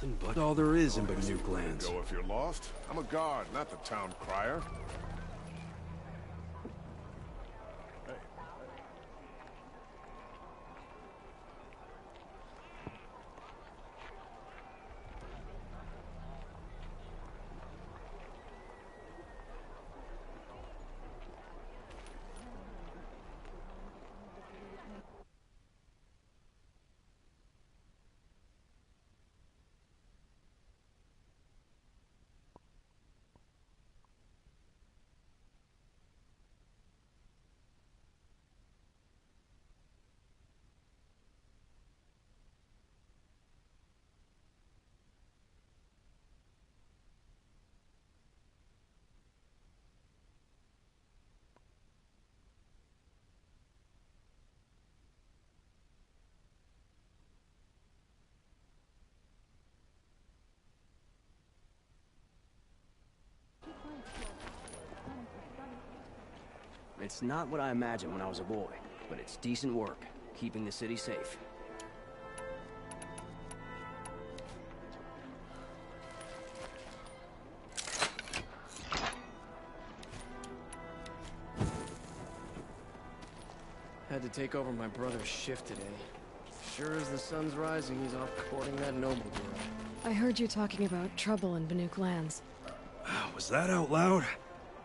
nothing but all there is in Banuk lands. Go if you're lost. I'm a guard, not the town crier. It's not what I imagined when I was a boy, but it's decent work, keeping the city safe. Had to take over my brother's shift today. Sure as the sun's rising, he's off courting that noble girl. I heard you talking about trouble in Banuk lands. Was that out loud?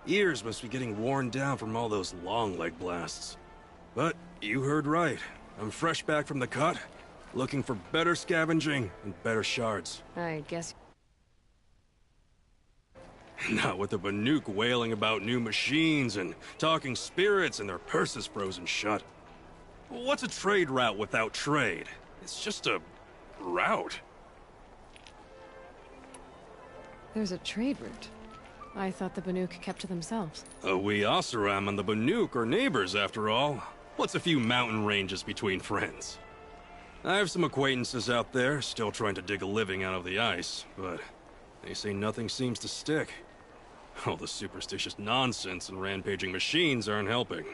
Ears must be getting worn down from all those long leg blasts. But you heard right. I'm fresh back from the cut, looking for better scavenging and better shards. I guess... Not with the Banuk wailing about new machines and talking spirits and their purses frozen shut. What's a trade route without trade? It's just a... route. There's a trade route. I thought the Banuk kept to themselves. We Oseram and the Banuk are neighbors, after all. What's a few mountain ranges between friends? I have some acquaintances out there, still trying to dig a living out of the ice, but they say nothing seems to stick. All the superstitious nonsense and rampaging machines aren't helping.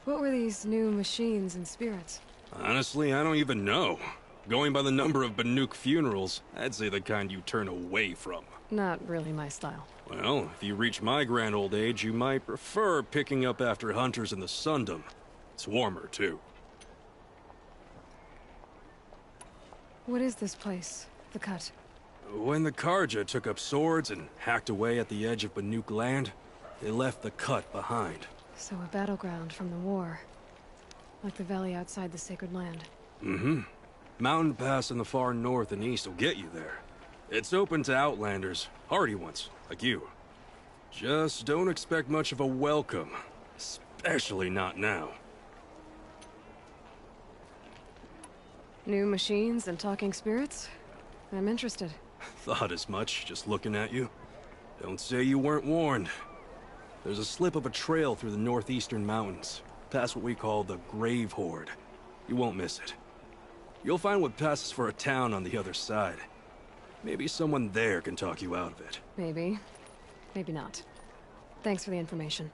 What were these new machines and spirits? Honestly, I don't even know. Going by the number of Banuk funerals, I'd say the kind you turn away from. Not really my style. Well, if you reach my grand old age, you might prefer picking up after hunters in the Sundom. It's warmer, too. What is this place? The Cut? When the Karja took up swords and hacked away at the edge of Banuk land, they left the Cut behind. So a battleground from the war. Like the valley outside the Sacred Land. Mm-hmm. Mountain Pass in the far north and east will get you there. It's open to outlanders, hardy ones, like you. Just don't expect much of a welcome. Especially not now. New machines and talking spirits? I'm interested. Thought as much, just looking at you. Don't say you weren't warned. There's a slip of a trail through the northeastern mountains, past what we call the Grave Horde. You won't miss it. You'll find what passes for a town on the other side. Maybe someone there can talk you out of it. Maybe. Maybe not. Thanks for the information.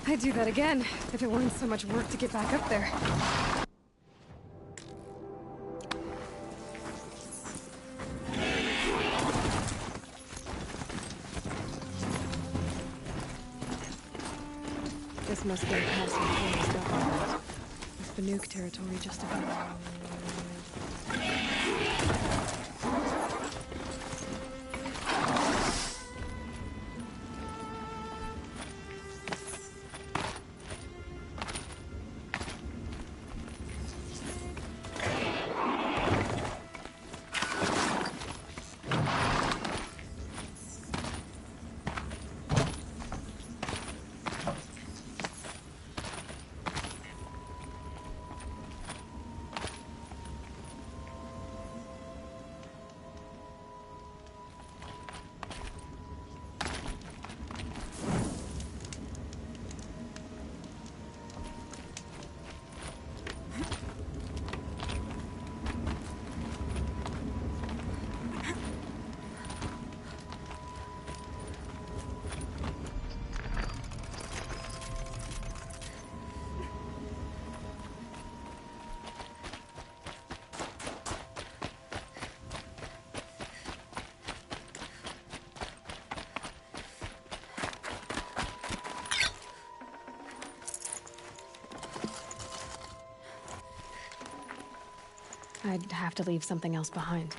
I'd do that again, if it weren't so much work to get back up there. This must be a pass we closed up. It's Banuk territory just about. I'd have to leave something else behind.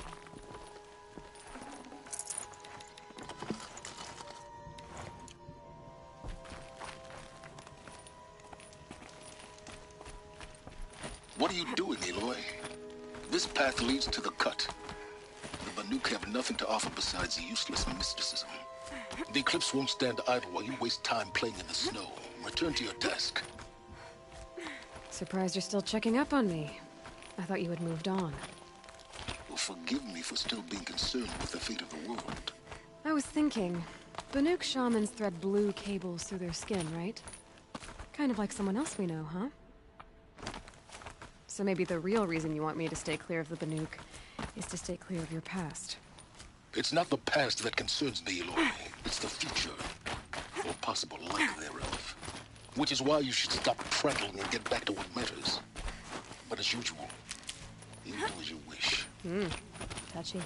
What are you doing, Aloy? This path leads to the cut. The Banuk have nothing to offer besides useless mysticism. The Eclipse won't stand idle while you waste time playing in the snow. Return to your task. Surprised you're still checking up on me. I thought you had moved on. Well, forgive me for still being concerned with the fate of the world. I was thinking, Banuk shamans thread blue cables through their skin, right? Kind of like someone else we know, huh? So maybe the real reason you want me to stay clear of the Banuk is to stay clear of your past. It's not the past that concerns me, Aloy. It's the future, or possible lack thereof. Which is why you should stop prattling and get back to what matters. But as usual, you do as you wish. Touchy.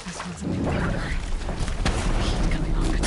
This one's a bit louder. Heat coming off it.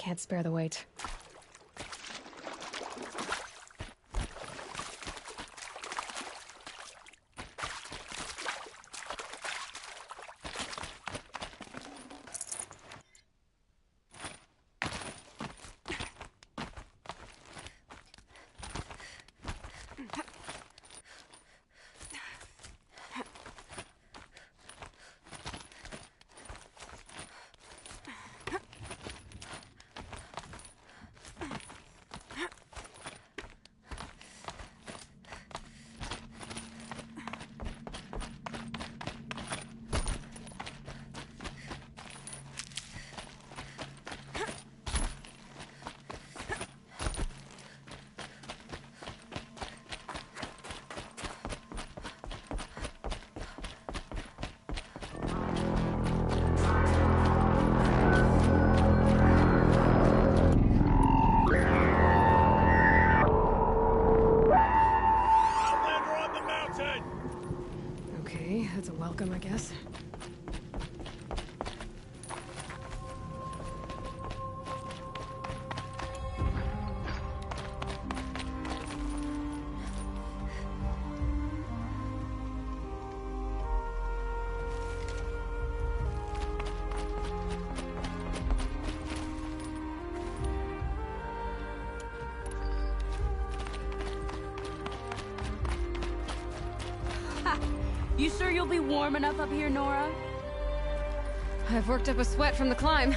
can't spare the weight. Okay, that's a welcome, I guess. You sure you'll be warm enough up here, Nora? I've worked up a sweat from the climb.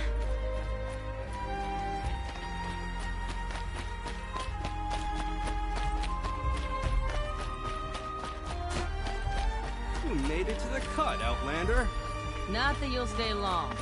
You made it to the cut, Outlander. Not that you'll stay long.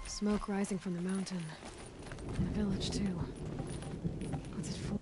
Smoke rising from the mountain. And the village, too. What's it for?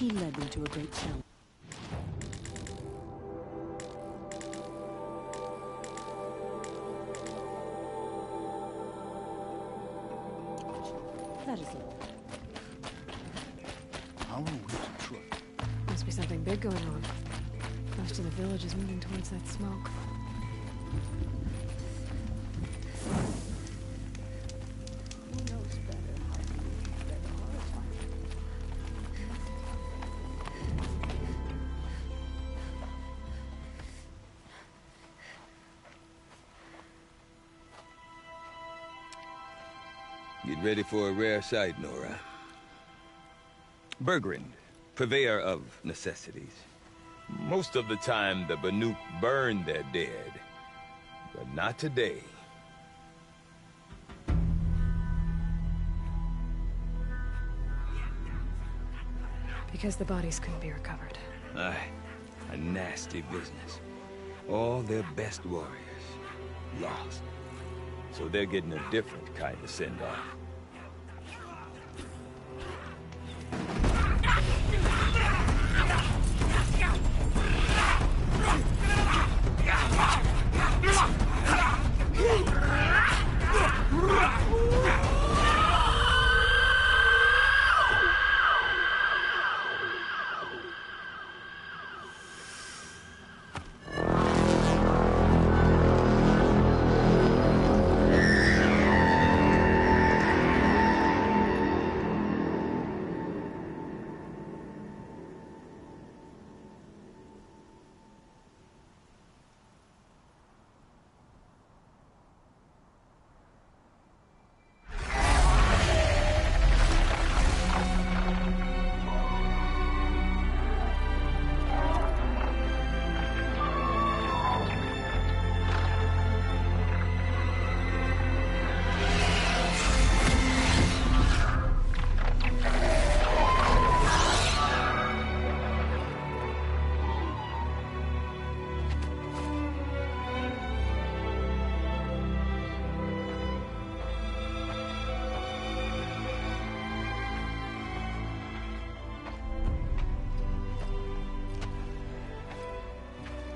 He led them to a great challenge. That is all. How are we to trust? Must be something big going on. Most of the village is moving towards that smoke. Who knows better how to use their heart? Get ready for a rare sight, Nora. Bergrand, purveyor of necessities. Most of the time, the Banuk burn their dead. But not today. Because the bodies couldn't be recovered. Aye, a nasty business. All their best warriors lost. So they're getting a different kind of send-off.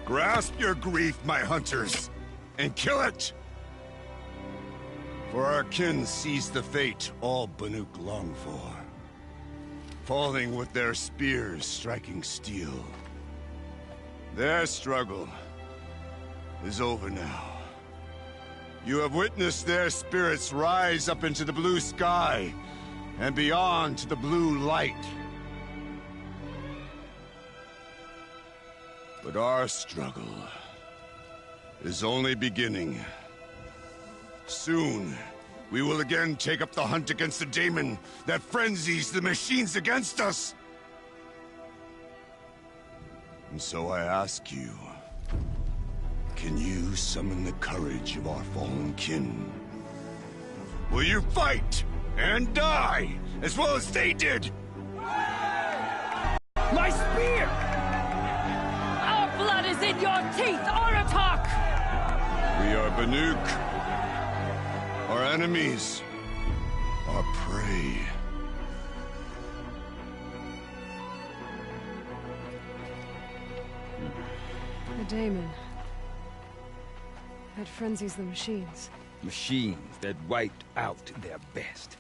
Grasp your grief, my hunters, and kill it! For our kin sees the fate all Banuk long for. Falling with their spears striking steel. Their struggle is over now. You have witnessed their spirits rise up into the blue sky, and beyond to the blue light. But our struggle is only beginning. Soon, we will again take up the hunt against the daemon that frenzies the machines against us. And so I ask you, can you summon the courage of our fallen kin? Will you fight and die as well as they did? My spear! Our blood is in your teeth, Aratak! We are Banuk. Our enemies are prey. The daemon. That frenzies the machines. Machines that wiped out their best.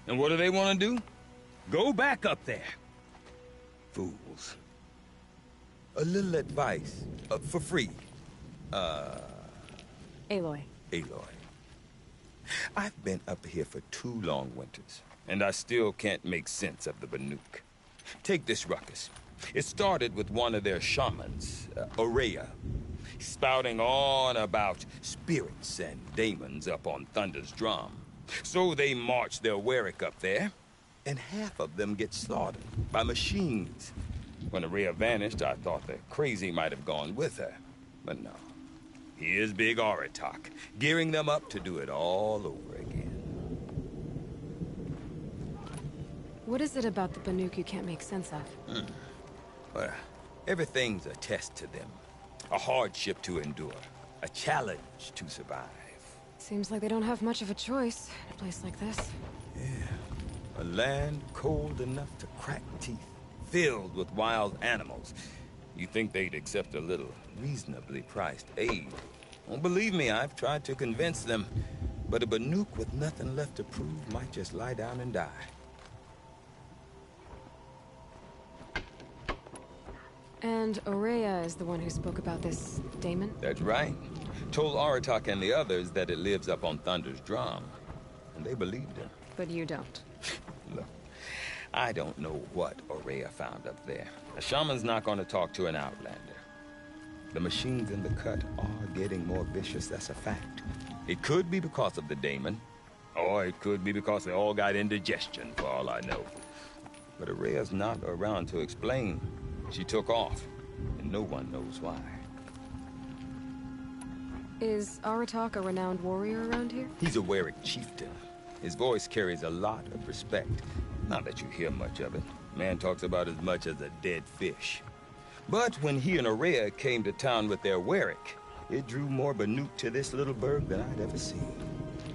And what do they want to do? Go back up there. Fools. A little advice, for free. Aloy. Aloy. I've been up here for 2 long winters, and I still can't make sense of the Banuk. Take this ruckus. It started with one of their shamans, Ourea, spouting on about spirits and daemons up on Thunder's drum. So they march their Warwick up there, and half of them get slaughtered by machines. When Ourea vanished, I thought the crazy might have gone with her, but no. Here's Big Aratak, gearing them up to do it all over again. What is it about the Banuk you can't make sense of? Well, everything's a test to them. A hardship to endure. A challenge to survive. Seems like they don't have much of a choice in a place like this. Yeah. A land cold enough to crack teeth. filled with wild animals. You think they'd accept a little reasonably priced aid. Well, believe me, I've tried to convince them. But a Banuk with nothing left to prove might just lie down and die. And Ourea is the one who spoke about this daemon? That's right. Told Aratak and the others that it lives up on Thunder's drum. And they believed him. But you don't. Look, I don't know what Ourea found up there. A shaman's not going to talk to an outlander. The machines in the cut are getting more vicious, that's a fact. It could be because of the daemon, or it could be because they all got indigestion, for all I know. But Ourea's not around to explain. She took off, and no one knows why. Is Aratak a renowned warrior around here? He's a Werik chieftain. His voice carries a lot of respect. Not that you hear much of it. Man talks about as much as a dead fish. But when he and Ourea came to town with their Werik, it drew more Banuk to this little burg than I'd ever seen.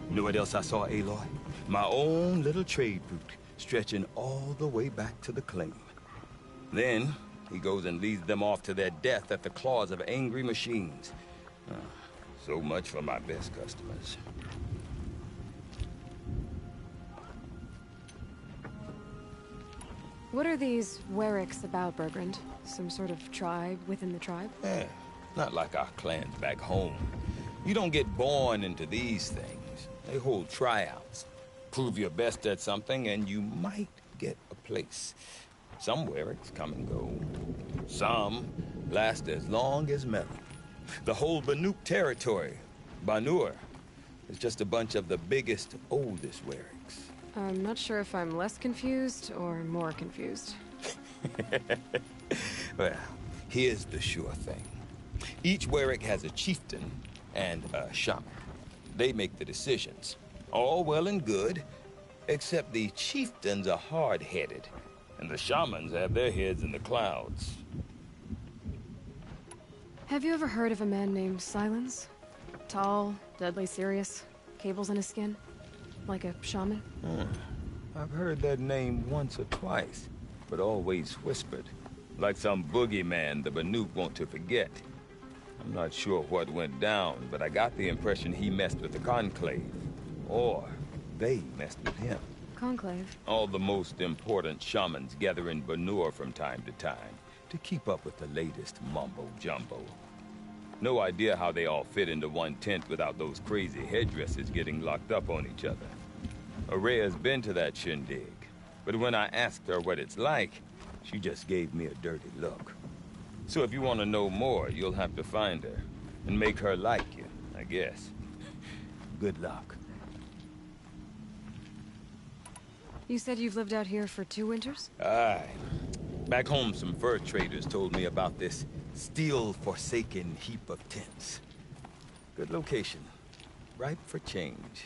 You know what else I saw, Aloy? My own little trade route, stretching all the way back to the claim. Then, he goes and leads them off to their death at the claws of angry machines. So much for my best customers. What are these Weriks about, Bergrand? Some sort of tribe within the tribe? Not like our clans back home. You don't get born into these things. They hold tryouts. Prove your best at something and you might get a place. Some Weriks come and go. Some last as long as metal. The whole Banuk territory, Banur, is just a bunch of the biggest, oldest Weriks. I'm not sure if I'm less confused or more confused. Well, here's the sure thing. Each Werik has a chieftain and a shaman. They make the decisions. All well and good, except the chieftains are hard-headed, and the shamans have their heads in the clouds. Have you ever heard of a man named Silence? Tall, deadly serious, cables in his skin? Like a shaman? I've heard that name once or twice, but always whispered. Like some boogeyman the Banuk want to forget. I'm not sure what went down, but I got the impression he messed with the Conclave. Or they messed with him. Conclave? All the most important shamans gather in Banur from time to time to keep up with the latest mumbo-jumbo. No idea how they all fit into one tent without those crazy headdresses getting locked up on each other. Ourea's been to that shindig, but when I asked her what it's like, she just gave me a dirty look. So if you want to know more, you'll have to find her and make her like you, I guess. Good luck. You said you've lived out here for 2 winters? Aye. Back home, some fur traders told me about this steel-forsaken heap of tents. Good location. Ripe for change.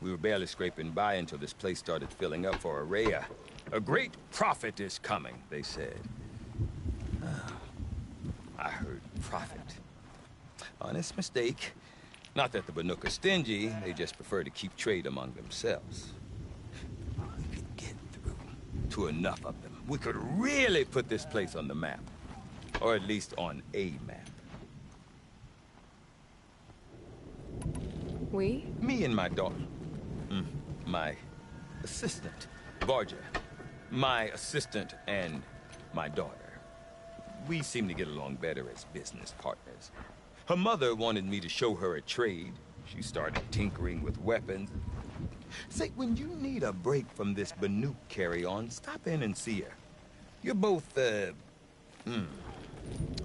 We were barely scraping by until this place started filling up for Ourea. A great prophet is coming, they said. I heard prophet. Honest mistake. Not that the Banuk are stingy, they just prefer to keep trade among themselves. We could get through to enough of them. We could really put this place on the map. Or at least on a map. We? Me and my daughter. My assistant, Varja. My assistant and my daughter. We seem to get along better as business partners. Her mother wanted me to show her a trade. She started tinkering with weapons. Say, when you need a break from this Banuk carry-on, stop in and see her. You're both,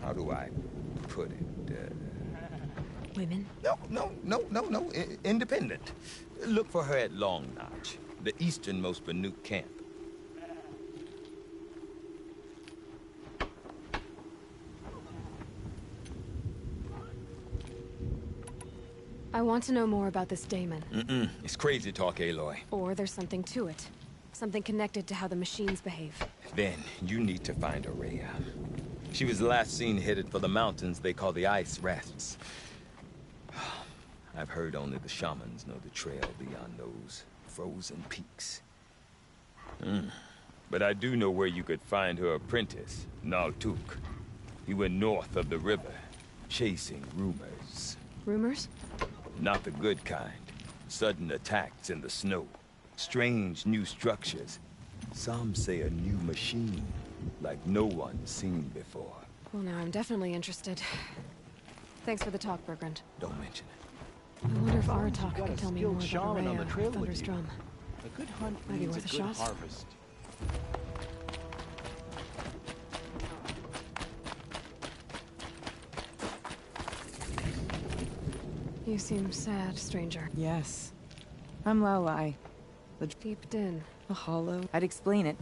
how do I put it? Women? No. Independent. Look for her at Long Notch, the easternmost Banuk camp. I want to know more about this daemon. It's crazy talk, Aloy. Or there's something to it. Something connected to how the machines behave. Then, you need to find Ourea. She was last seen headed for the mountains they call the Ice Rafts. I've heard only the shamans know the trail beyond those frozen peaks. But I do know where you could find her apprentice, Naltuk. He went north of the river, chasing rumors. Rumors? Not the good kind. Sudden attacks in the snow. Strange new structures. Some say a new machine, like no one's seen before. Well, now I'm definitely interested. Thanks for the talk, Bergrand. Don't mention it. I wonder if Aratak Got can a tell me more skilled about shaman on the Araya trail or with Thunder's you. Drum. A good hunt Might be means worth a good shot. harvest. You seem sad, stranger. Yes. I'm Laolai. The Deep Din. the hollow. I'd explain it.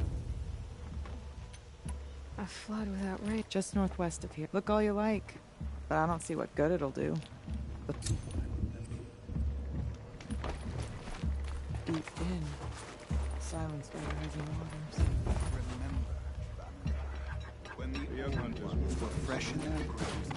A flood without rain. Just northwest of here. Look all you like. But I don't see what good it'll do. Deep in. Silenced by the rising waters. Remember, when the young hunters were fresh in their growth.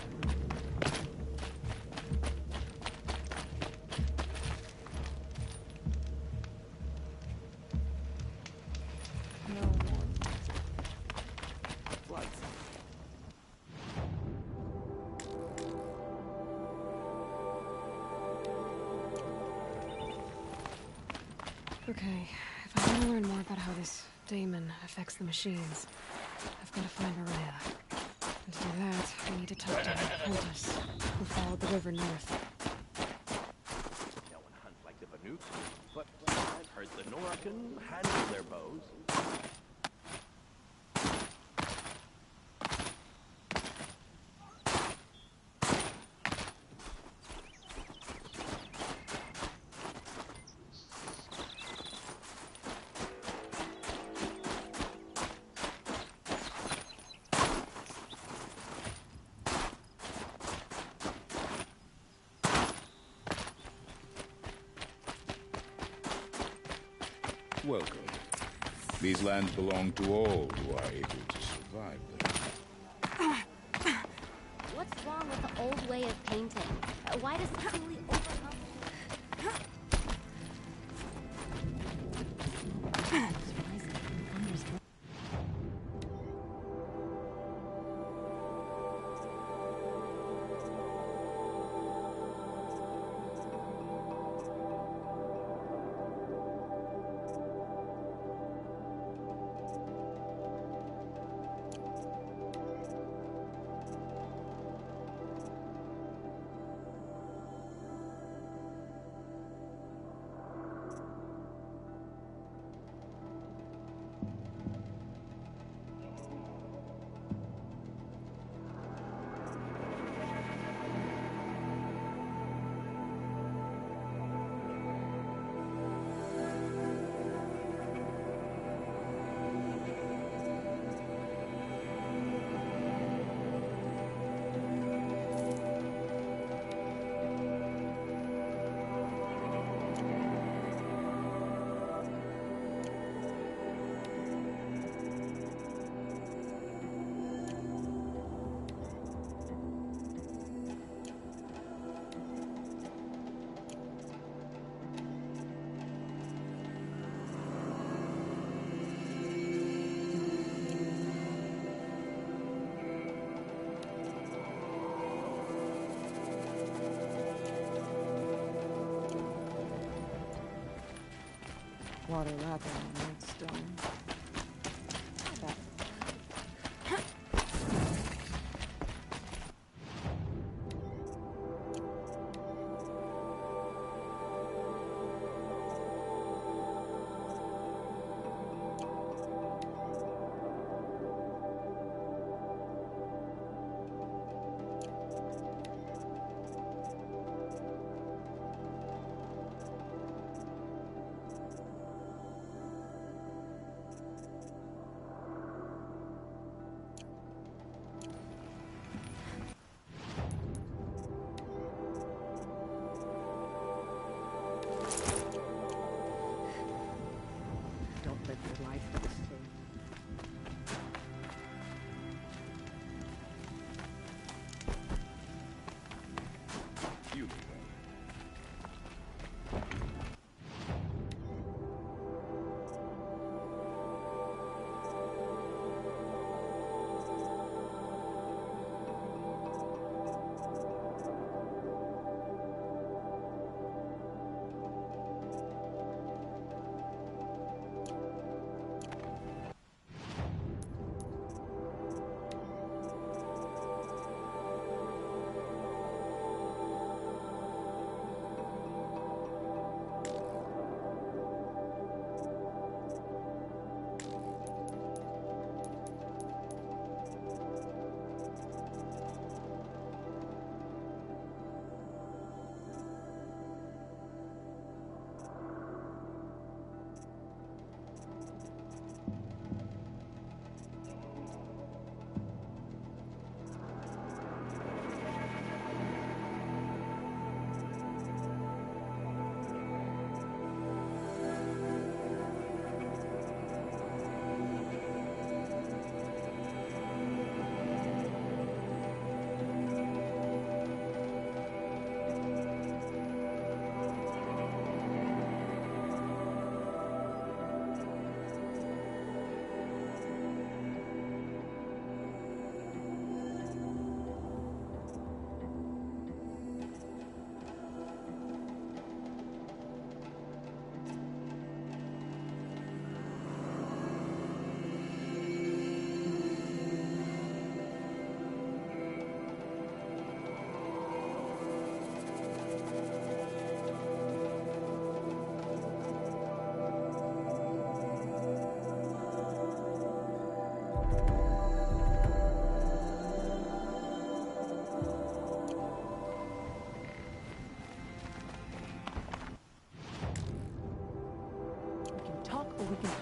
No more. Floods. Okay, if I want to learn more about how this daemon affects the machines, I've got to find Araya. And to do that, I need to talk to her apprentice, who followed the river north. No one hunts like the Banuk, but I've heard the Nora can handle their bows. Welcome. These lands belong to all who are able to survive them. What's wrong with the old way of painting? Why does it really overcome? Water lapping on old stone. That Don't live your life for this thing. You can help.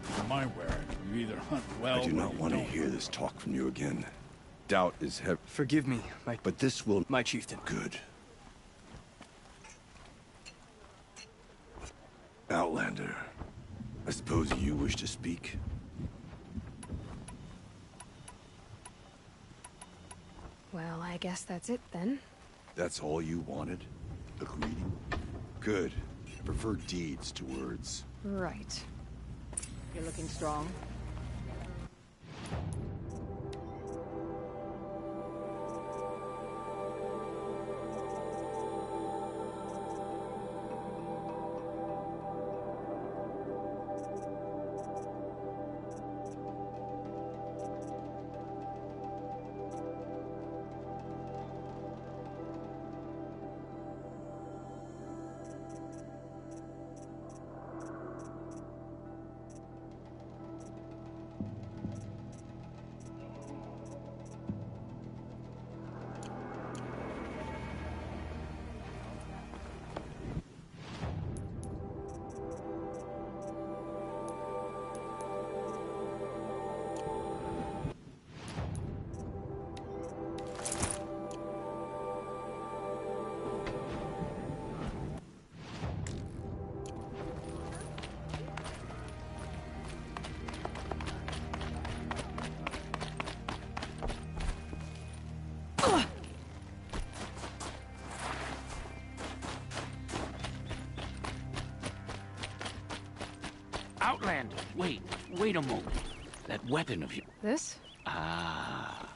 For my wearing, you either hunt well I do or not you want to don't. hear this talk from you again. Doubt is heavy. Forgive me, But this will... my chieftain. Good. Outlander, I suppose you wish to speak? Well, I guess that's it then. That's all you wanted? A greeting? Good. I prefer deeds to words. Right. You're looking strong. Outlander, wait a moment. That weapon of yours. This? Ah,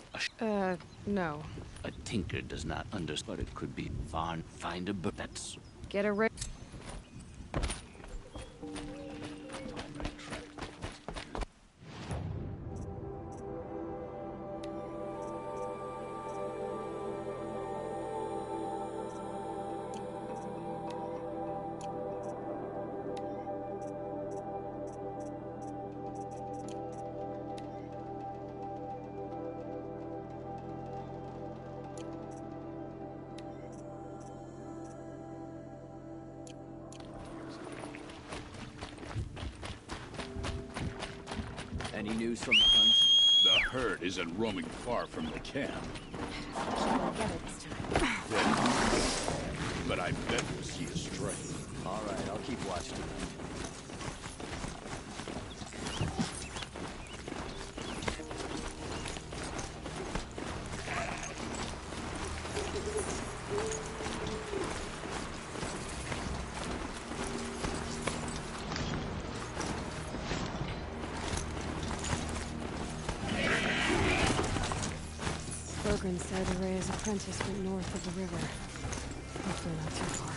No. a tinker does not understand, but it could be find a bird. That's Get a rig. Any news from the hunt? The herd isn't roaming far from the camp. Together this time. But I bet we'll see a stray. All right, I'll keep watching. Bergren said Rhea's apprentice went north of the river. Hopefully not too far.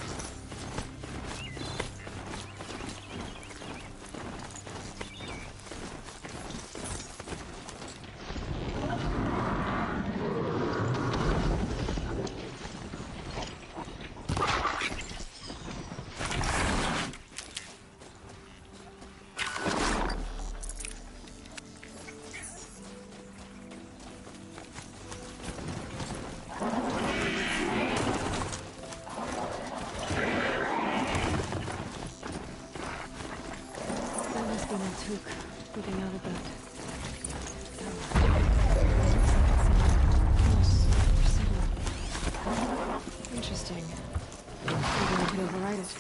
Looking out at that. Interesting. Maybe we could override it.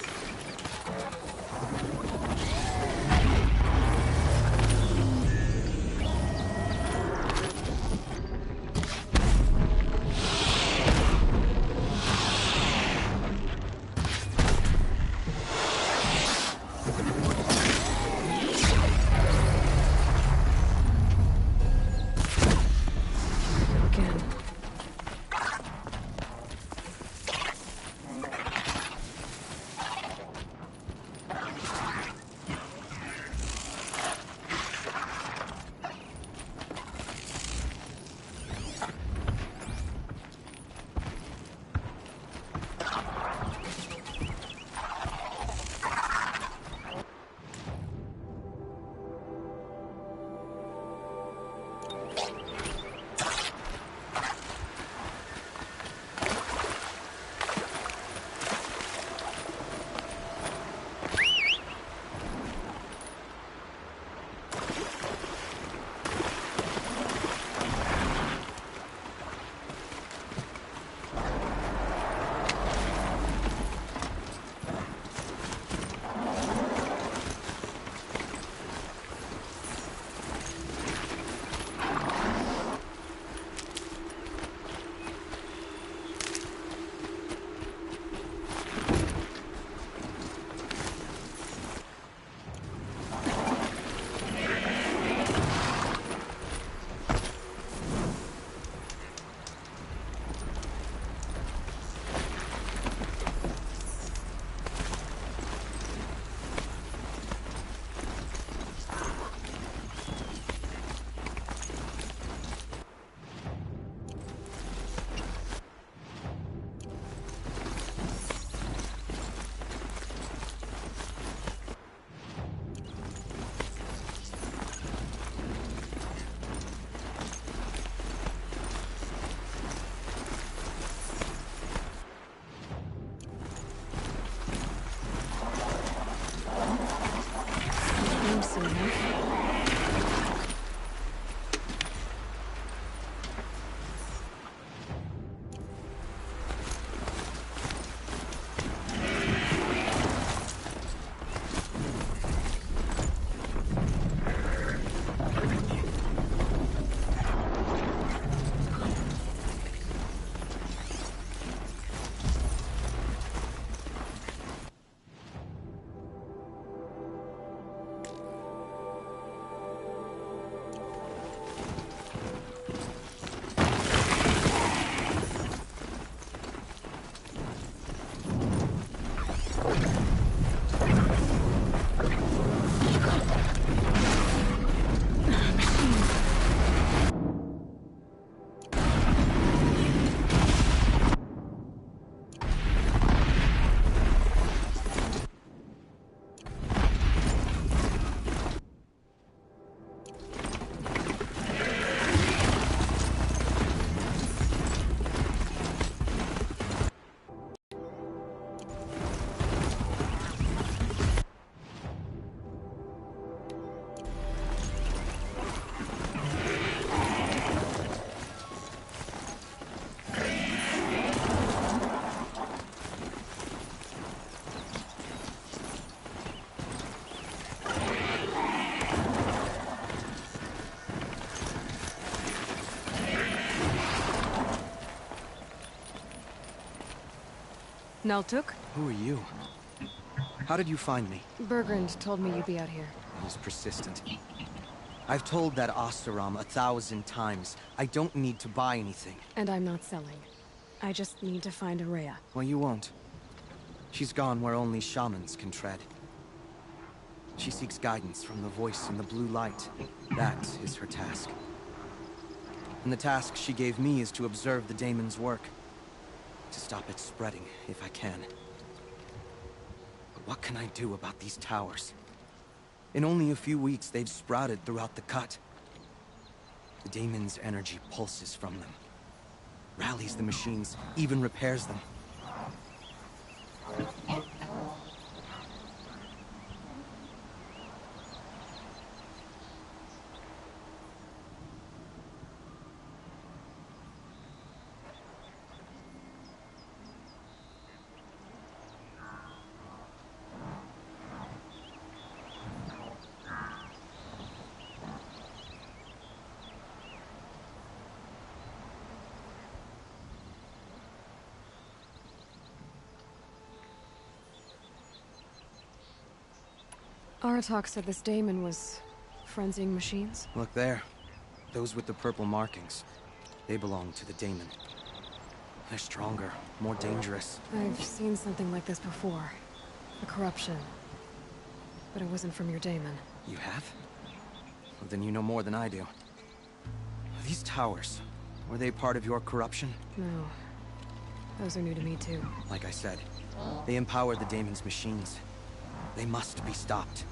Naltuk? Who are you? How did you find me? Bergrand told me you'd be out here. He's persistent. I've told that Oseram 1,000 times. I don't need to buy anything. And I'm not selling. I just need to find Ourea. Well, you won't. She's gone where only shamans can tread. She seeks guidance from the voice in the blue light. That is her task. And the task she gave me is to observe the daemon's work. To stop it spreading, if I can. But what can I do about these towers? In only a few weeks, they've sprouted throughout the cut. The daemon's energy pulses from them. Rallies the machines, even repairs them. Aratak said this daemon was frenzying machines. Look there. Those with the purple markings. They belong to the daemon. They're stronger, more dangerous. I've seen something like this before. A corruption. But it wasn't from your daemon. You have? Well, then you know more than I do. These towers, were they part of your corruption? No. Those are new to me too. Like I said, they empower the daemon's machines. They must be stopped.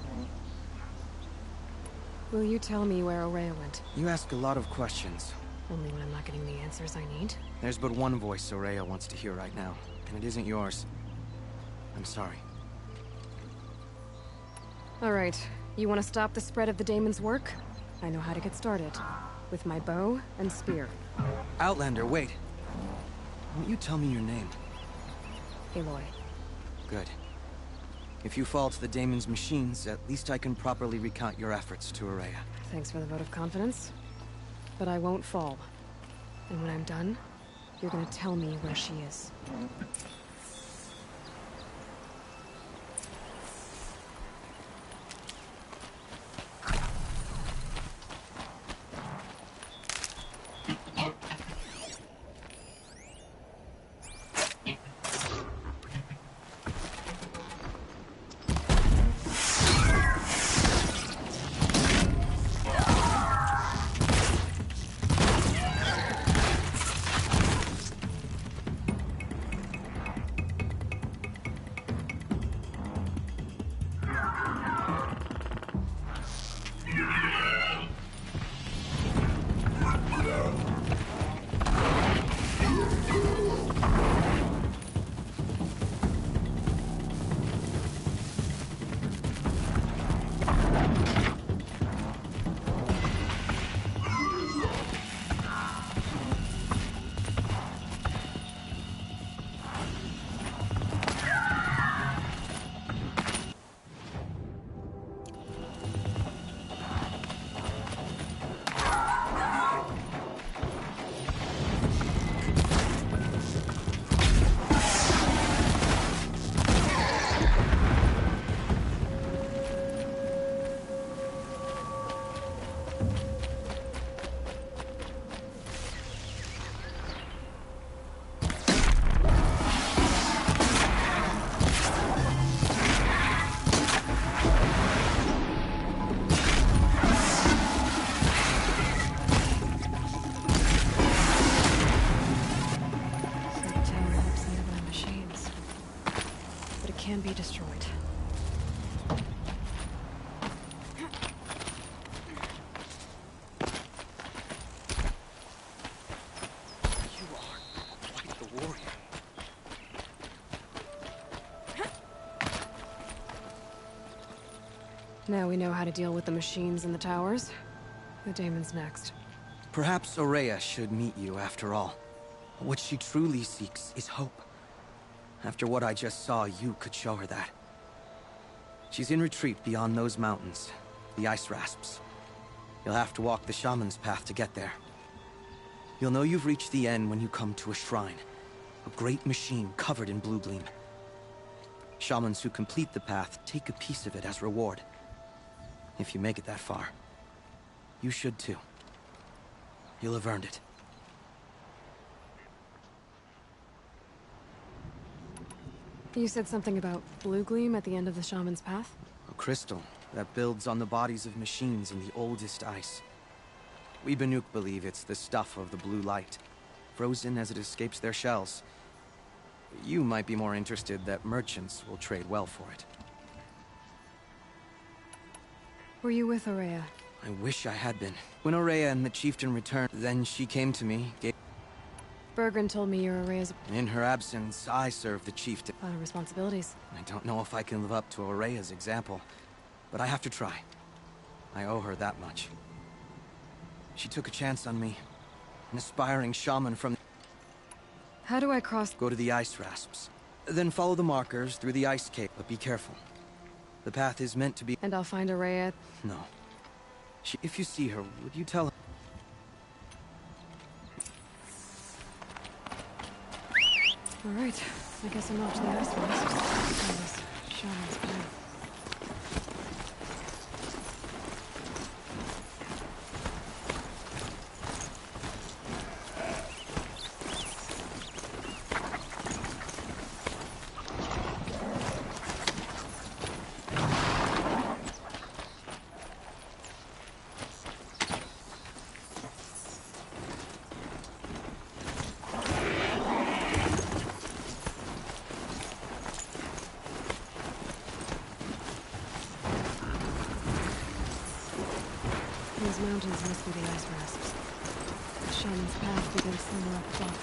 Will you tell me where Ourea went? You ask a lot of questions. Only when I'm not getting the answers I need. There's but one voice Ourea wants to hear right now, and it isn't yours. I'm sorry. All right. You want to stop the spread of the daemon's work? I know how to get started. With my bow and spear. Outlander, wait. Won't you tell me your name? Aloy. Good. If you fall to the daemon's machines, at least I can properly recount your efforts to Ourea. Thanks for the vote of confidence. But I won't fall. And when I'm done, you're gonna tell me where she is. Can be destroyed. You are quite the warrior. Now we know how to deal with the machines in the towers. The daemon's next. Perhaps Ourea should meet you after all. What she truly seeks is hope. After what I just saw, you could show her that. She's in retreat beyond those mountains, the ice rasps. You'll have to walk the shaman's path to get there. You'll know you've reached the end when you come to a shrine. A great machine covered in blue gleam. Shamans who complete the path take a piece of it as reward. If you make it that far, you should too. You'll have earned it. You said something about blue gleam at the end of the shaman's path? A crystal that builds on the bodies of machines in the oldest ice. We Banuk believe it's the stuff of the blue light, frozen as it escapes their shells. You might be more interested that merchants will trade well for it. Were you with Ourea? I wish I had been. When Ourea and the chieftain returned, then she came to me, Bergren told me you're Ourea's... In her absence, I served the chieftain. A lot of responsibilities. I don't know if I can live up to Ourea's example, but I have to try. I owe her that much. She took a chance on me. An aspiring shaman from... How do I cross... Go to the ice rasps. Then follow the markers through the ice cave, but be careful. The path is meant to be... And I'll find Ourea? No. If you see her, would you tell her? All right. I guess I'm off to the ice rasps. Find this shaman's path. These mountains must be the ice rasps. The shaman's path begins somewhere up above.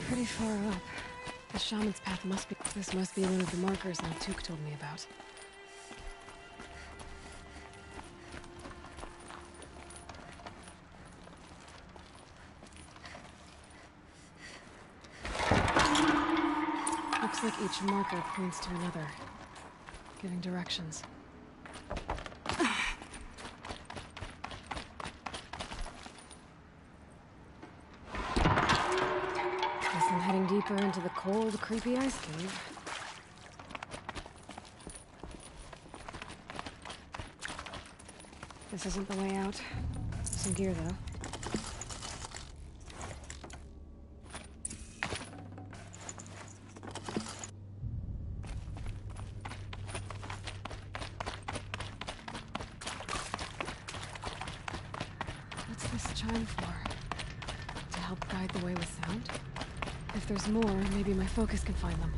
Pretty far up. The shaman's path must be... This must be one of the markers Naltuk told me about. Looks like each marker points to another, giving directions. I'm heading deeper into the cold, creepy ice cave. This isn't the way out. Some gear, though. What's this chime for? To help guide the way with sound? If there's more, maybe my focus can find them.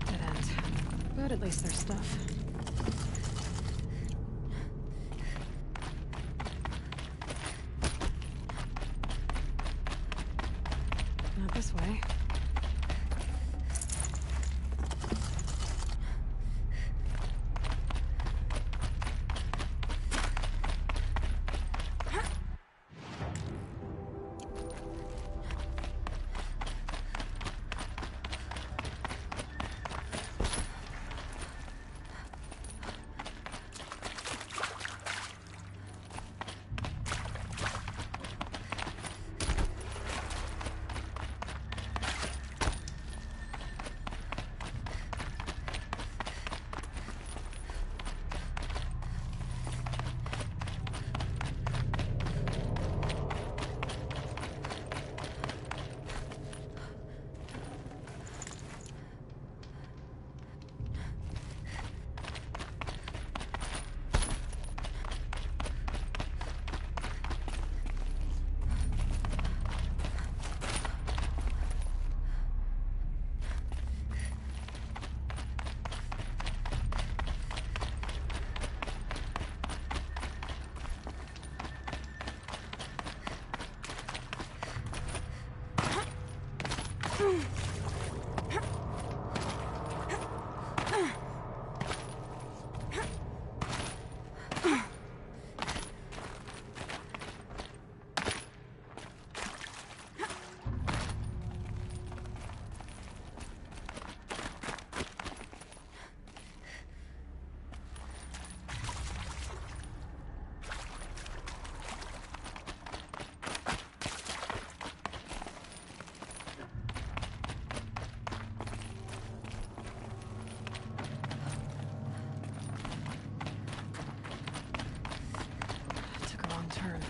Dead end. But at least there's stuff. Not this way. Took a wrong turn.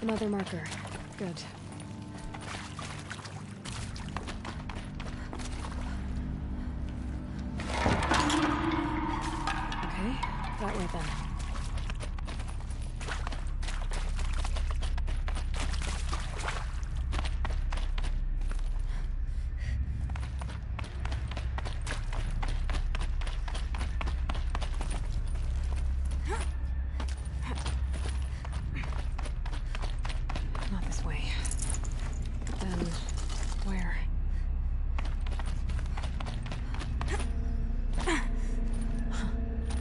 Another marker. Good. Okay, that way then. Not this way. Then, where?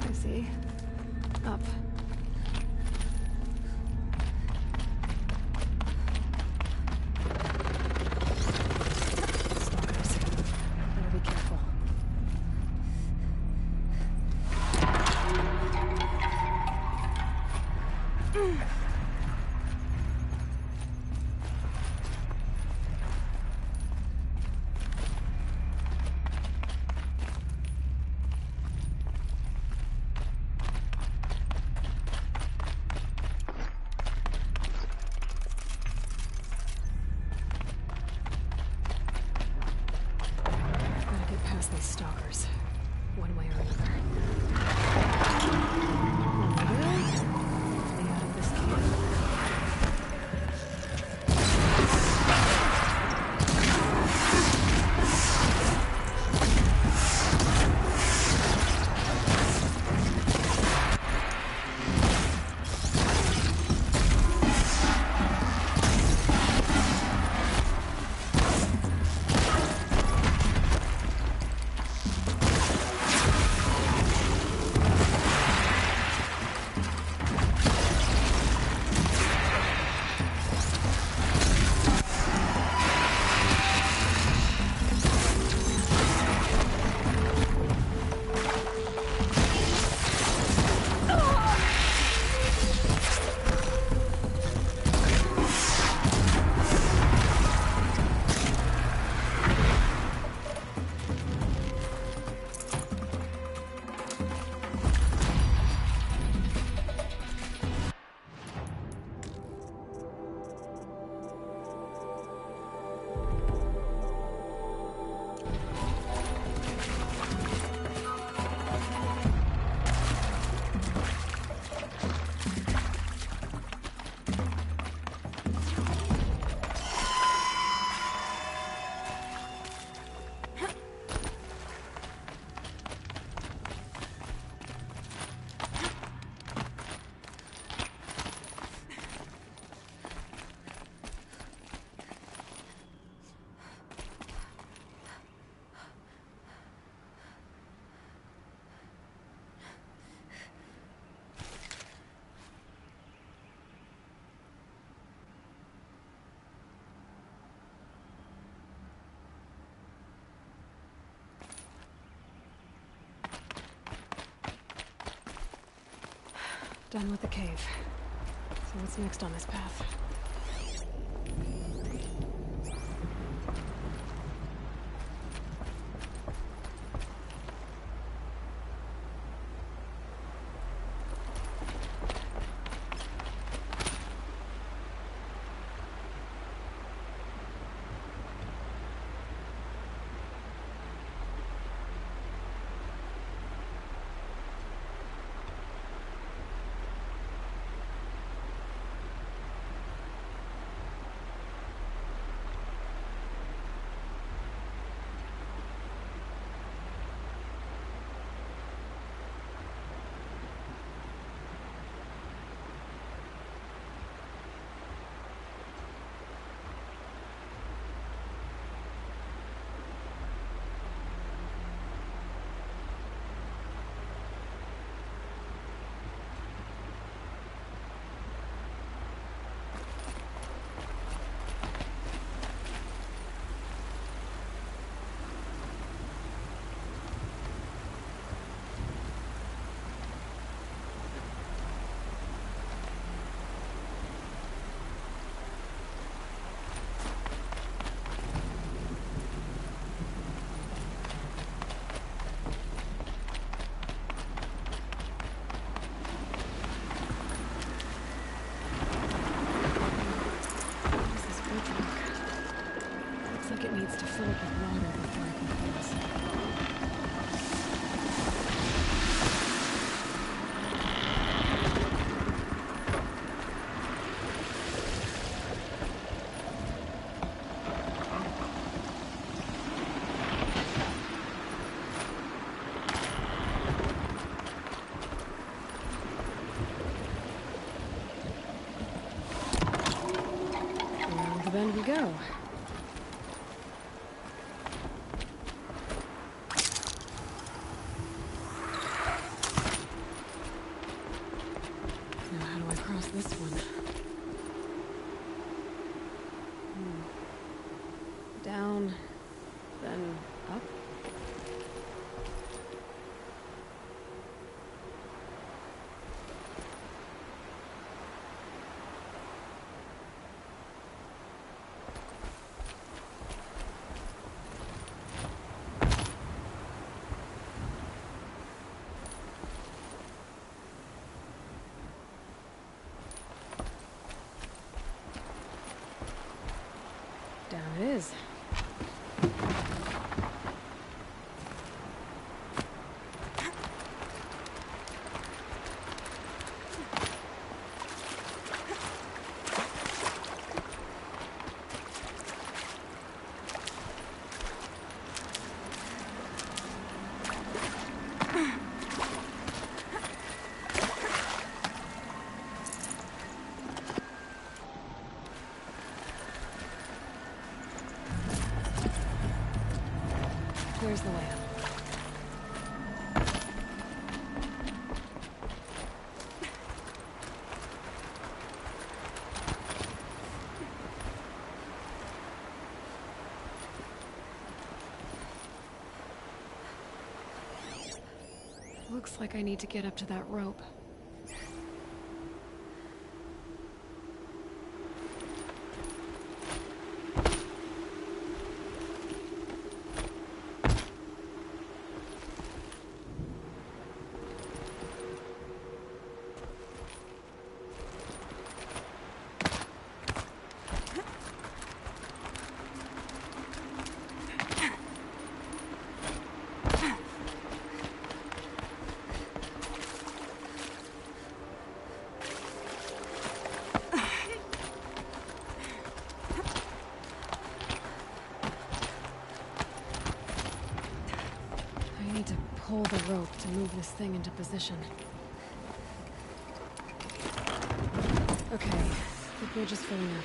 I see. Up. Stalkers. Better be careful. Gotta get past these stalkers. One way or another. Stay out of this cave. Done with the cave. So what's next on this path? Needs to fill up with water before I can cross. Around the bend we go. This one. Down, then up. Down it is. Where's the way up? Looks like I need to get up to that rope. Pull the rope to move this thing into position. Okay, the bridge is filling up.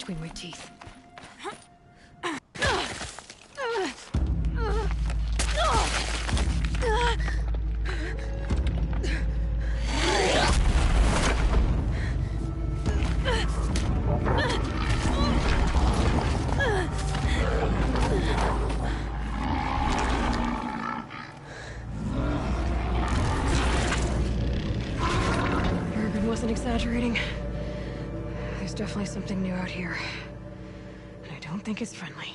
between my teeth. Urban wasn't exaggerating. There's definitely something new out here. And I don't think it's friendly.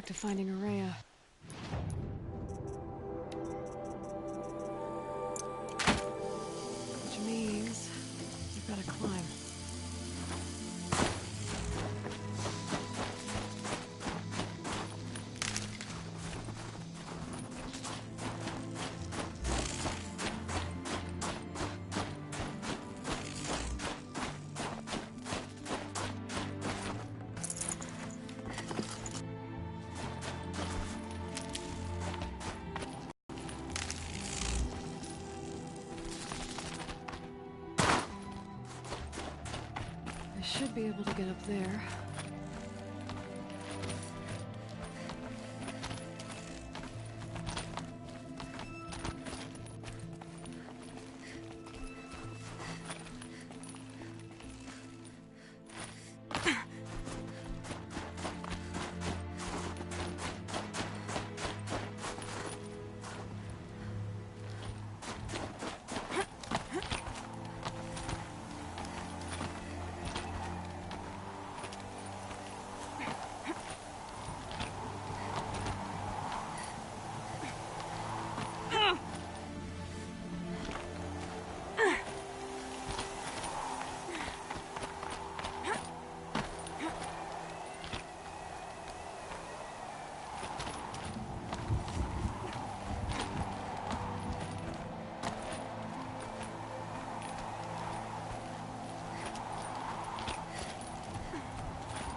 back to finding Araya. Which means we've got to climb. Should be able to get up there.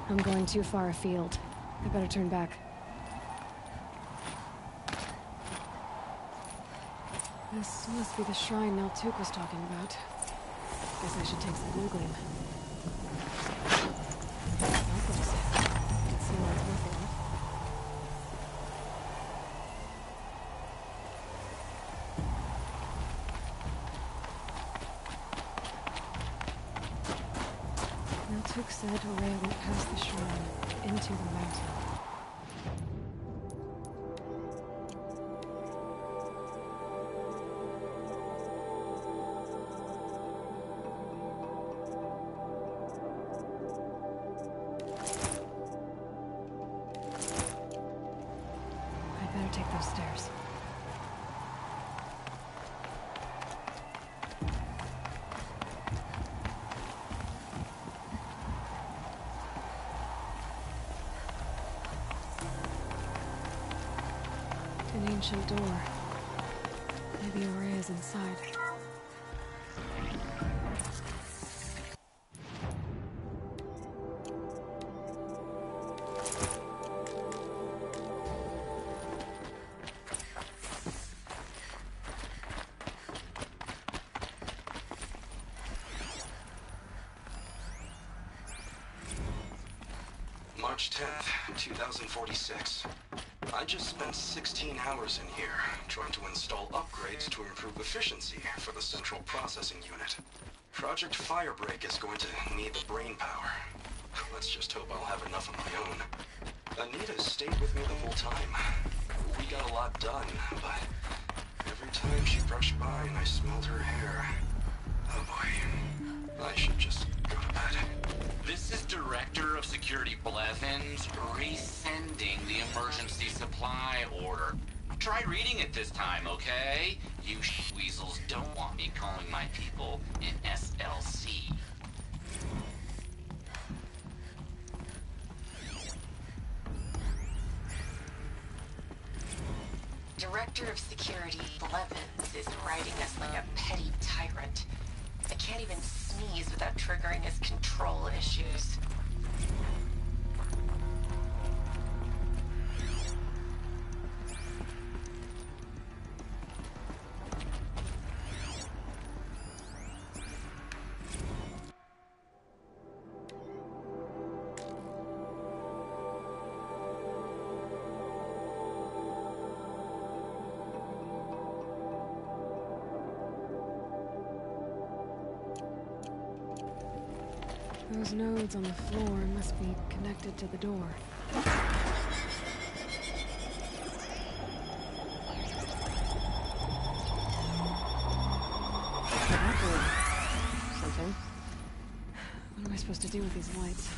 I'm going too far afield. I better turn back. This must be the shrine Naltuk was talking about. Guess I should take some blue gleam. Likewise. Can see why it's worth it. Naltuk said Araya went past the shrine, into the mountain. I better take those stairs. An ancient door. Maybe Araya's inside. March 10th, 2046. I just spent 16 hours in here, trying to install upgrades to improve efficiency for the central processing unit. Project Firebreak is going to need the brain power. Let's just hope I'll have enough of my own. Anita stayed with me the whole time. We got a lot done, but every time she brushed by and I smelled her hair... Oh boy. I should just go to bed. This is Director of Security Blevins resending the emergency supply order. Try reading it this time, okay? You weasels don't want me calling my people in SLC. Director of Security Blevins is writing us like a petty tyrant. I can't even sneeze without triggering his control issues. Those nodes on the floor must be connected to the door. Something. What am I supposed to do with these lights?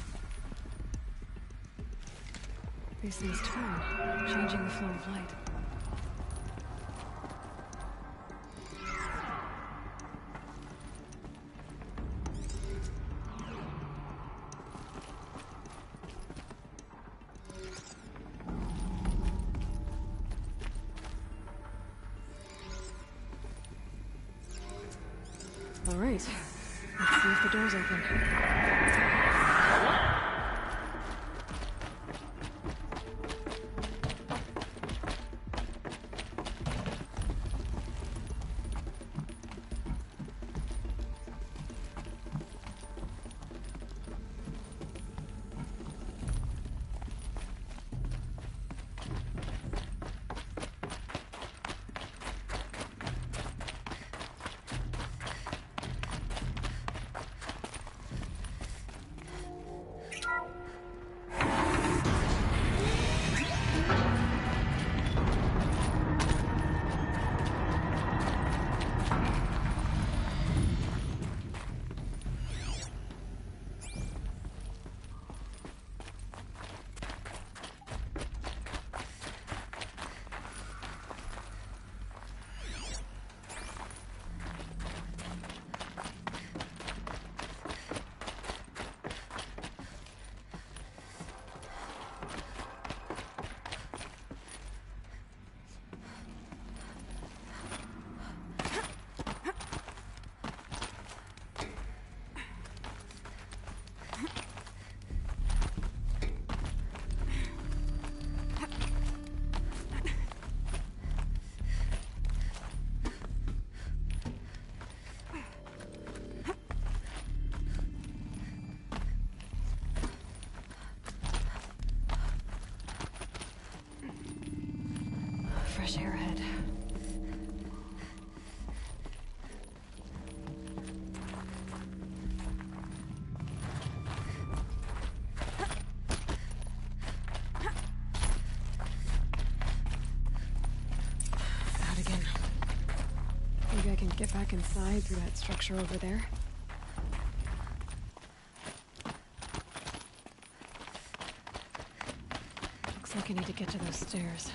These things turn, changing the flow of light. All right. Let's see if the door's open. Fresh air ahead. Out again. Maybe I can get back inside through that structure over there. Looks like I need to get to those stairs.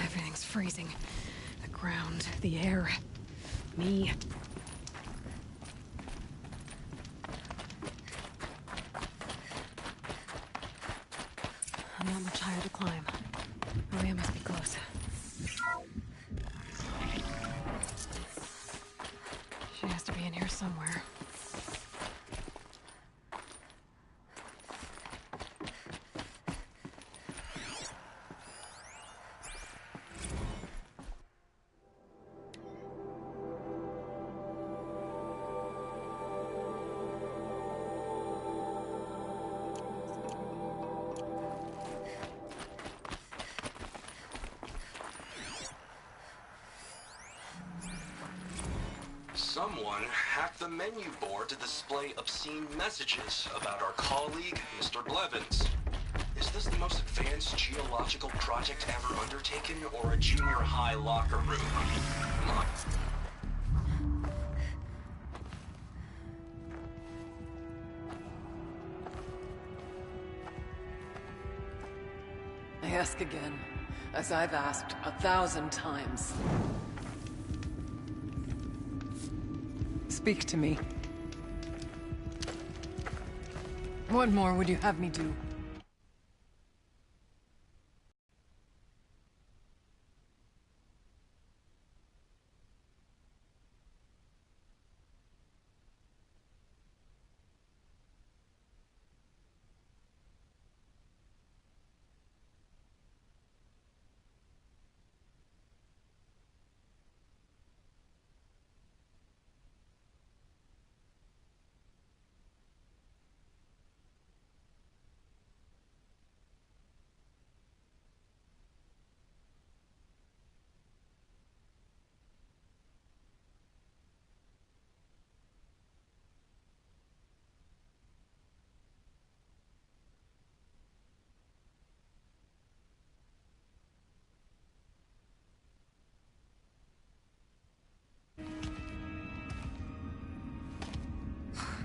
Everything's freezing. The ground, the air, me. Not much higher to climb. Maria must be close. She has to be in here somewhere. Someone hacked the menu board to display obscene messages about our colleague, Mr. Blevins. Is this the most advanced geological project ever undertaken, or a junior high locker room? I ask again, as I've asked 1,000 times. Speak to me. What more would you have me do?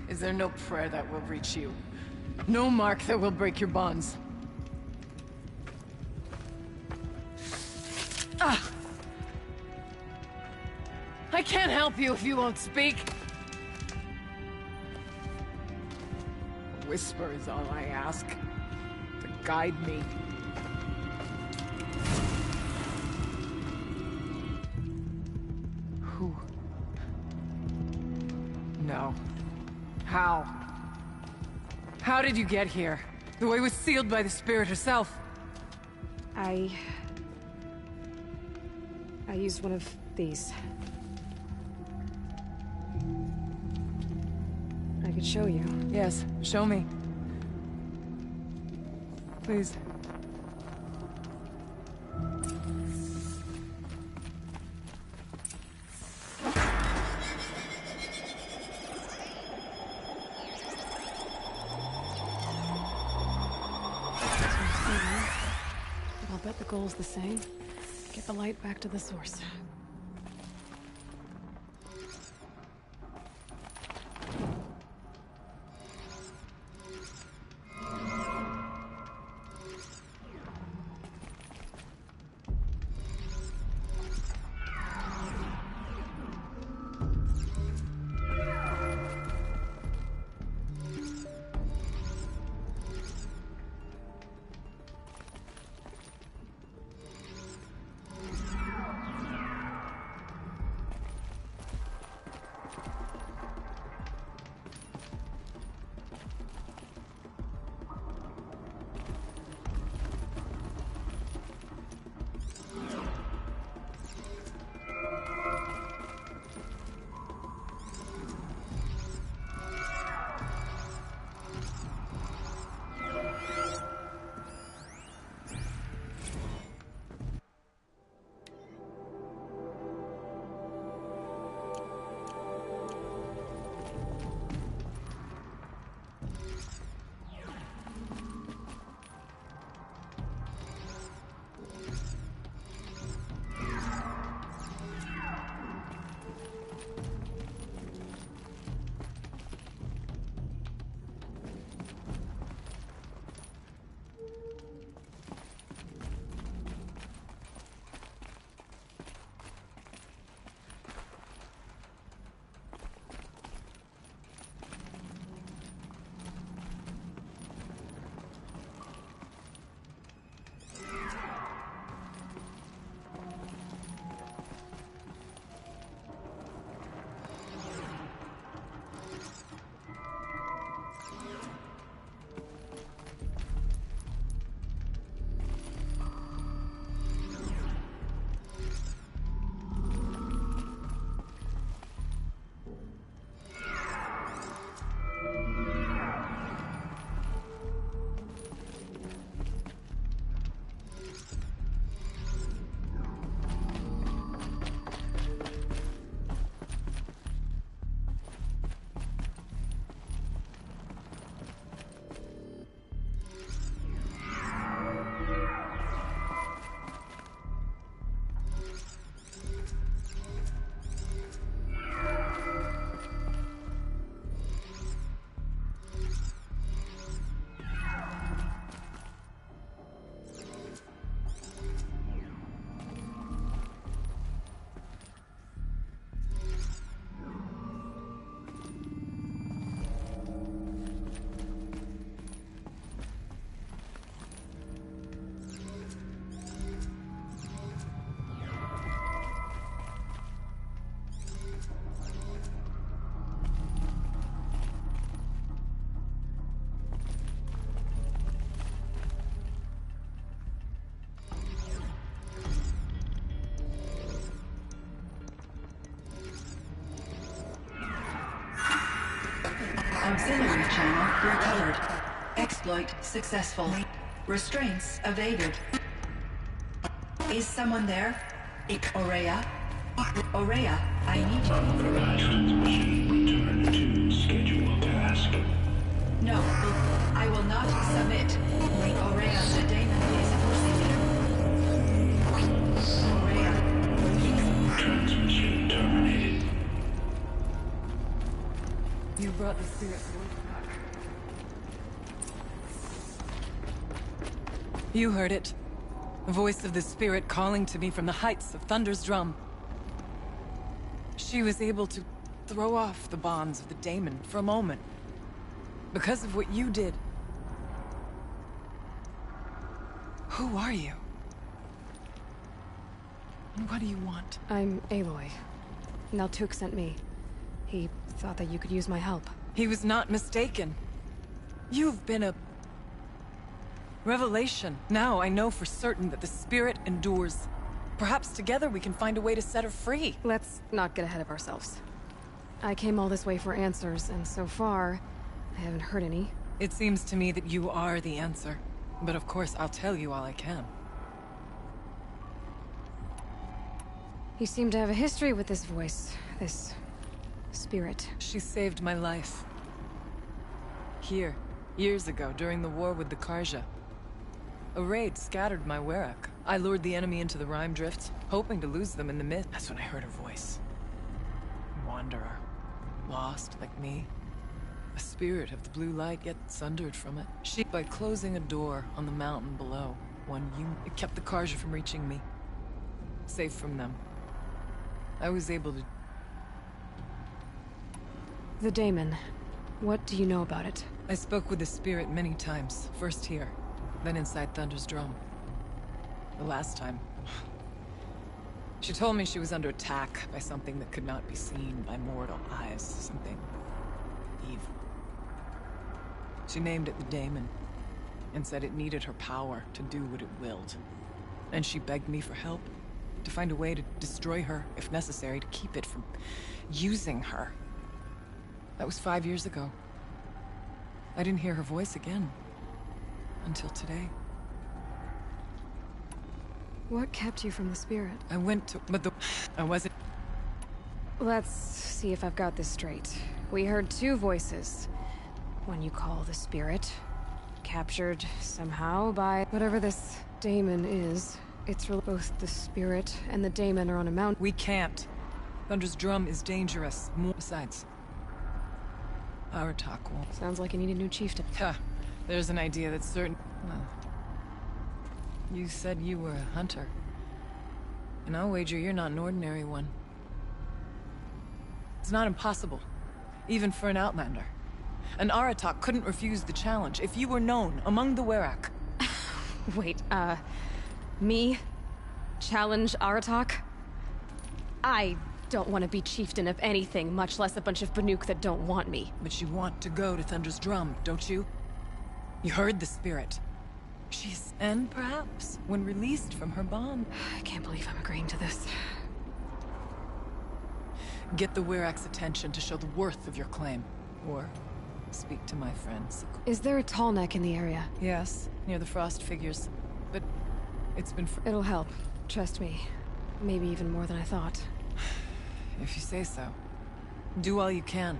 Is there no prayer that will reach you? No mark that will break your bonds? Ah! I can't help you if you won't speak. A whisper is all I ask. To guide me. Who? No. How? How did you get here? The way was sealed by the Spirit herself. I used one of these. I could show you. Yes, show me. Please. I'll bet the goal's the same. Get the light back to the source. Auxiliary channel recovered. Exploit successful. Restraints evaded. Is someone there? Ourea? Ourea, I need you. Authorized transmission. Return to scheduled task. No, I will not submit. Ourea, the Daemon is forcing you. Ourea. Transmission terminated. You brought the spirit's voice back. You heard it. The voice of the spirit calling to me from the heights of Thunder's Drum. She was able to throw off the bonds of the daemon for a moment. Because of what you did. Who are you? And what do you want? I'm Aloy. Naltuk sent me. He thought that you could use my help. He was not mistaken. You've been a revelation. Now I know for certain that the spirit endures. Perhaps together we can find a way to set her free. Let's not get ahead of ourselves. I came all this way for answers, and so far, I haven't heard any. It seems to me that you are the answer. But of course, I'll tell you all I can. You seem to have a history with this voice, this spirit. She saved my life. Here, years ago, during the war with the Karja. A raid scattered my Werak. I lured the enemy into the Rime Drift, hoping to lose them in the mist. That's when I heard her voice. Wanderer. Lost, like me. A spirit of the blue light, yet sundered from it. She, by closing a door on the mountain below, it kept the Karja from reaching me. Safe from them. I was able to... The daemon. What do you know about it? I spoke with the spirit many times. First here, then inside Thunder's Drum. The last time... She told me she was under attack by something that could not be seen by mortal eyes. Something... evil. She named it the daemon, and said it needed her power to do what it willed. And she begged me for help. To find a way to destroy her, if necessary, to keep it from using her. That was 5 years ago. I didn't hear her voice again. Until today. What kept you from the spirit? I went to... but I wasn't... Let's see if I've got this straight. We heard two voices. One you call the spirit. Captured somehow by whatever this daemon is. It's both the spirit and the daemon are on a mountain. We can't. Thunder's Drum is dangerous. Besides, Aratak won't. Sounds like you need a new chieftain. Huh. There's an idea that's certain... Well, you said you were a hunter. And I'll wager you're not an ordinary one. It's not impossible. Even for an outlander. An Aratak couldn't refuse the challenge if you were known among the Werak. Wait, me? Challenge Aratak? I don't want to be chieftain of anything, much less a bunch of Banuk that don't want me. But you want to go to Thunder's Drum, don't you? You heard the spirit. She's... and perhaps, when released from her bond... I can't believe I'm agreeing to this. Get the Werak's attention to show the worth of your claim. Or speak to my friends. Is there a tall neck in the area? Yes, near the frost figures. But it's been... It'll help. Trust me. Maybe even more than I thought. If you say so. Do all you can.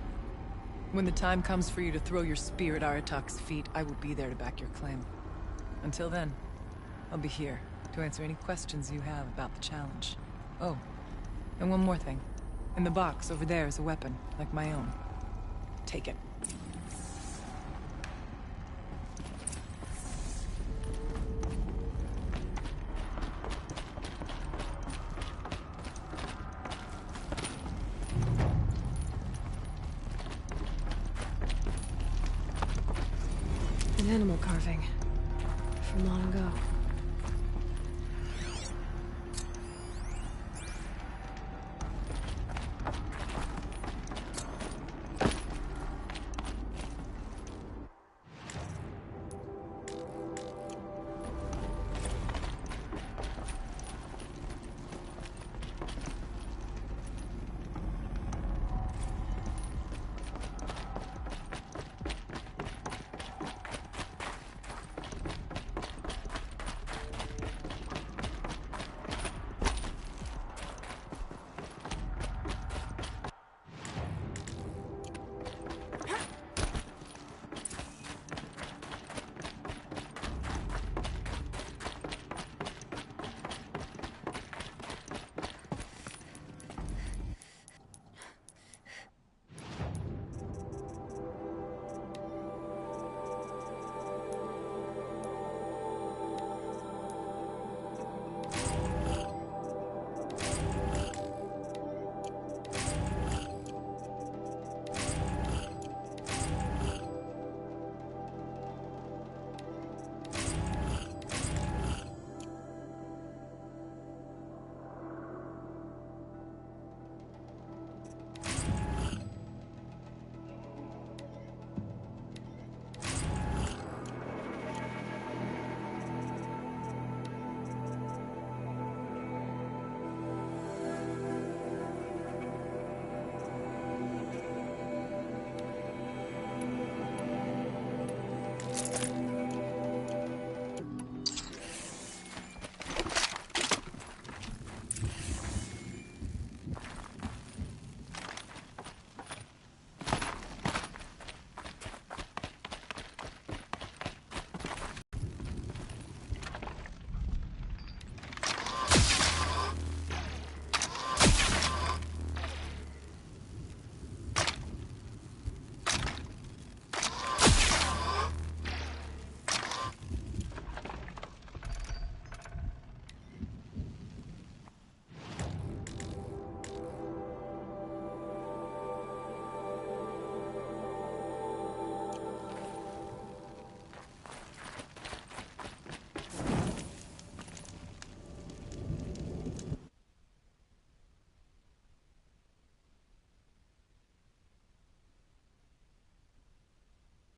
When the time comes for you to throw your spear at Aratak's feet, I will be there to back your claim. Until then, I'll be here to answer any questions you have about the challenge. Oh, and one more thing. In the box over there is a weapon, like my own. Take it. An animal carving. From long ago.